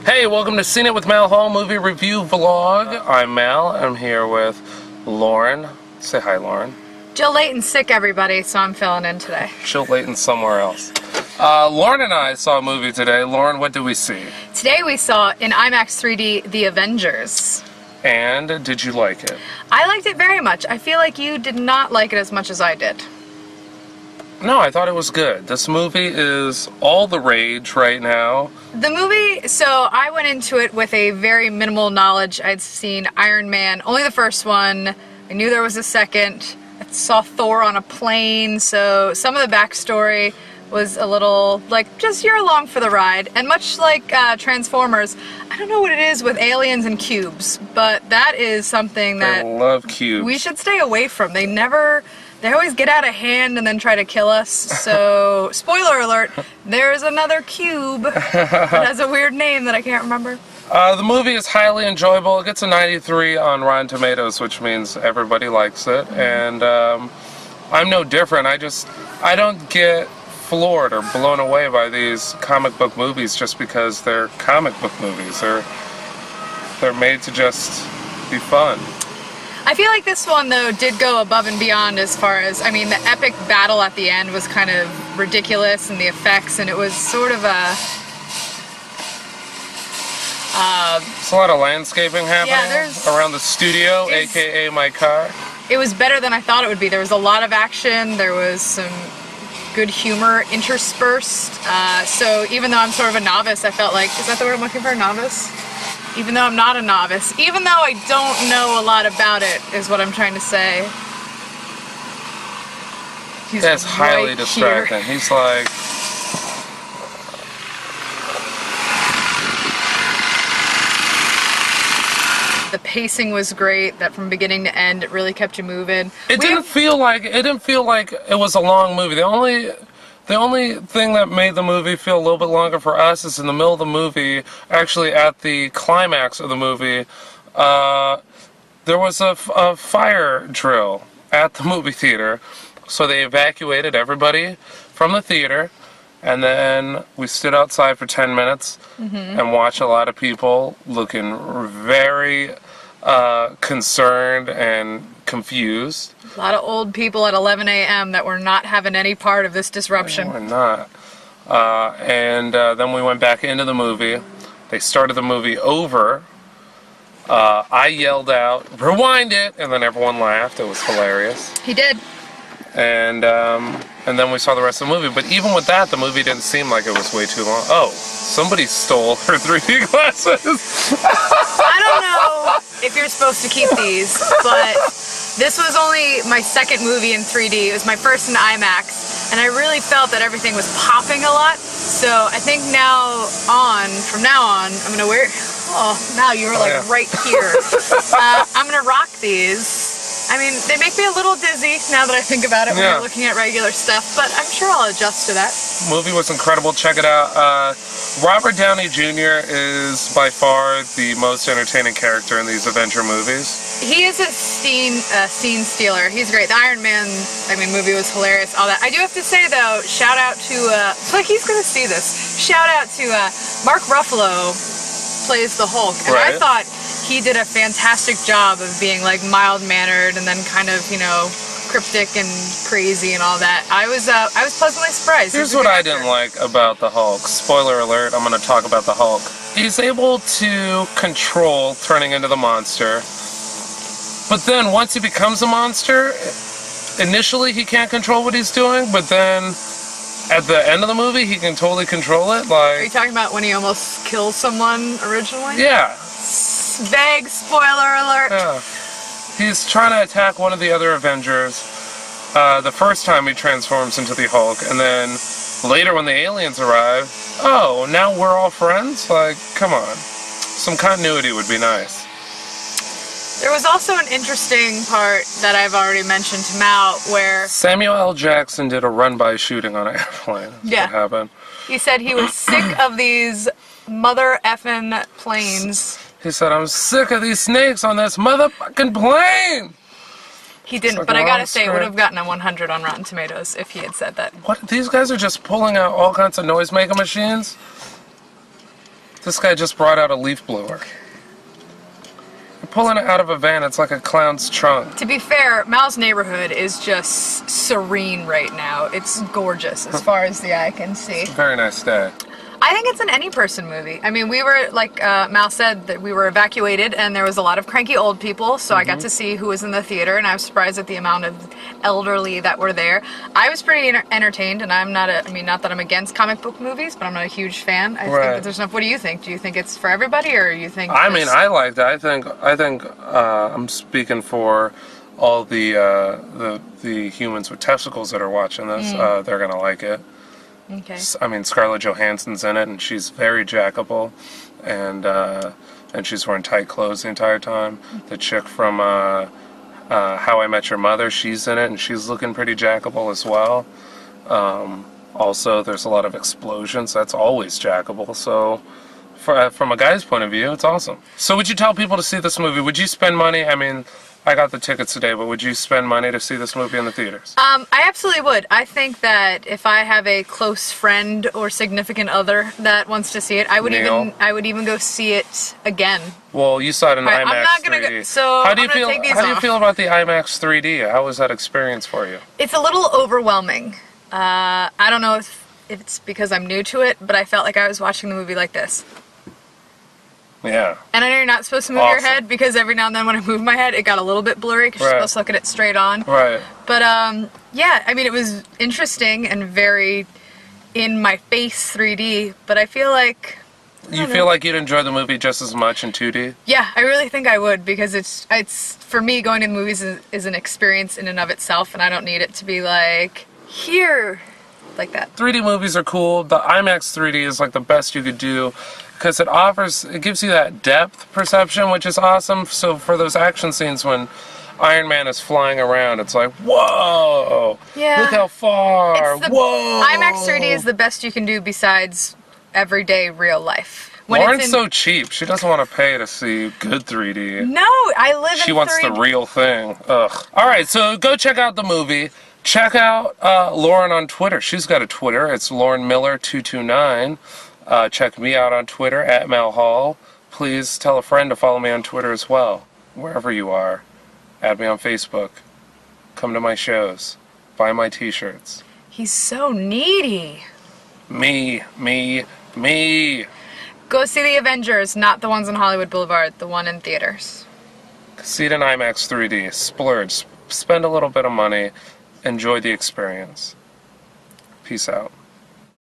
Hey, welcome to Seen It with Mal Hall movie review vlog. I'm Mal. I'm here with Lauren. Say hi, Lauren. Jill Layton's sick, everybody, so I'm filling in today. Jill Layton's somewhere else. Lauren and I saw a movie today. Lauren, what did we see? Today we saw in IMAX 3D The Avengers. And did you like it? I liked it very much. I feel like you did not like it as much as I did. No, I thought it was good. This movie is all the rage right now. The movie, so I went into it with a very minimal knowledge. I'd seen Iron Man, only the first one. I knew there was a second. I saw Thor on a plane, so some of the backstory was a little, like, just you're along for the ride. And much like Transformers, I don't know what it is with aliens and cubes, but that is something that I love cubes. We should stay away from. They always get out of hand and then try to kill us. So, spoiler alert, there's another cube that has a weird name that I can't remember. The movie is highly enjoyable. It gets a 93 on Rotten Tomatoes, which means everybody likes it. And I'm no different. I don't get floored or blown away by these comic book movies just because they're comic book movies. They're made to just be fun. I feel like this one, though, did go above and beyond as far as, I mean, the epic battle at the end was kind of ridiculous, and the effects, and it was sort of a... There's a lot of landscaping happening around the studio, aka my car. It was better than I thought it would be. There was a lot of action, there was some good humor interspersed, so even though I'm sort of a novice, I felt like, is that the word I'm looking for, novice? Even though I'm not a novice, even though I don't know a lot about it, is what I'm trying to say. That's highly distracting. He's like... The pacing was great, that from beginning to end, it really kept you moving. It didn't feel like it was a long movie. The only thing that made the movie feel a little bit longer for us is in the middle of the movie, actually at the climax of the movie, there was a fire drill at the movie theater. So they evacuated everybody from the theater, and then we stood outside for 10 minutes and watched a lot of people looking very concerned and confused. A lot of old people at 11 a.m. that were not having any part of this disruption. We're not. And then we went back into the movie. They started the movie over. I yelled out, "Rewind it!" And then everyone laughed. It was hilarious. He did. And then we saw the rest of the movie. But even with that, the movie didn't seem like it was way too long. Oh, somebody stole her 3D glasses. I don't know if you're supposed to keep these, but this was only my second movie in 3D. It was my first in IMAX, and I really felt that everything was popping a lot. So I think from now on, I'm gonna wear. Oh, now you were like right here. I'm gonna rock these. I mean, they make me a little dizzy now that I think about it when you're looking at regular stuff, but I'm sure I'll adjust to that. Movie was incredible. Check it out. Robert Downey Jr. is by far the most entertaining character in these Avenger movies. He is a scene stealer. He's great. The Iron Man, movie was hilarious, all that. I do have to say, though, shout out to, like he's going to see this, shout out to Mark Ruffalo plays the Hulk, and I thought he did a fantastic job of being like mild-mannered and then kind of, cryptic and crazy and all that. I was pleasantly surprised. Here's what I didn't like about the Hulk. Spoiler alert, I'm going to talk about the Hulk. He's able to control turning into the monster, but then once he becomes a monster, initially he can't control what he's doing, but then at the end of the movie he can totally control it. Like, are you talking about when he almost kills someone originally? Yeah. Vague spoiler alert. Yeah. He's trying to attack one of the other Avengers the first time he transforms into the Hulk, and then later when the aliens arrive, oh, now we're all friends? Like, come on. Some continuity would be nice. There was also an interesting part that I've already mentioned to Mal where Samuel L. Jackson did a run-by shooting on an airplane. That's what happened. He said he was sick of these mother effing planes. He said, "I'm sick of these snakes on this motherfucking plane!" He didn't, but I gotta say, it would have gotten a 100 on Rotten Tomatoes if he had said that. What? These guys are just pulling out all kinds of noise-making machines? This guy just brought out a leaf blower. You're pulling it out of a van. It's like a clown's trunk. To be fair, Mal's neighborhood is just serene right now. It's gorgeous as far as the eye can see. Very nice day. I think it's an any person movie. I mean, we were, like Mal said, that we were evacuated and there was a lot of cranky old people, so I got to see who was in the theater, and I was surprised at the amount of elderly that were there. I was pretty entertained, and I'm not not that I'm against comic book movies, but I'm not a huge fan. I think that there's enough. What do you think? Do you think it's for everybody, or you think... I mean, I liked it. I think I'm speaking for all the humans with testicles that are watching this. They're gonna like it. Okay. I mean, Scarlett Johansson's in it, and she's very jackable, and she's wearing tight clothes the entire time. The chick from How I Met Your Mother, she's in it, and she's looking pretty jackable as well. Also, there's a lot of explosions. That's always jackable. So, from a guy's point of view, it's awesome. So, would you tell people to see this movie? Would you spend money? I mean, I got the tickets today, but would you spend money to see this movie in the theaters? I absolutely would. I think that if I have a close friend or significant other that wants to see it, I would even go see it again. Well, you saw it in IMAX I'm not gonna 3D. Go, so how do you I'm feel? take these How do you off. feel about the IMAX 3D? How was that experience for you? It's a little overwhelming. I don't know if it's because I'm new to it, but I felt like I was watching the movie like this. Yeah. And I know you're not supposed to move your head, because every now and then when I move my head, it got a little bit blurry because you're supposed to look at it straight on. Right. But yeah, I mean, it was interesting and very in my face 3D, but I feel like... You feel like you'd enjoy the movie just as much in 2D? Yeah, I really think I would, because it's for me, going to the movies is an experience in and of itself, and I don't need it to be like, here, like that. 3D movies are cool. The IMAX 3D is like the best you could do, because it gives you that depth perception, which is awesome. So for those action scenes when Iron Man is flying around, it's like, whoa! Yeah. Look how far! Whoa! IMAX 3D is the best you can do besides everyday real life. When Lauren's so cheap. She doesn't want to pay to see good 3D. No, I live in 3D. She wants the real thing. Ugh. Alright, so go check out the movie. Check out Lauren on Twitter. She's got a Twitter. It's LaurenMiller229. Check me out on Twitter, @MalHall. Please tell a friend to follow me on Twitter as well. Wherever you are. Add me on Facebook. Come to my shows. Buy my t-shirts. He's so needy. Me. Go see the Avengers, not the ones on Hollywood Boulevard, the one in theaters. See it in IMAX 3D. Splurge. Spend a little bit of money. Enjoy the experience. Peace out.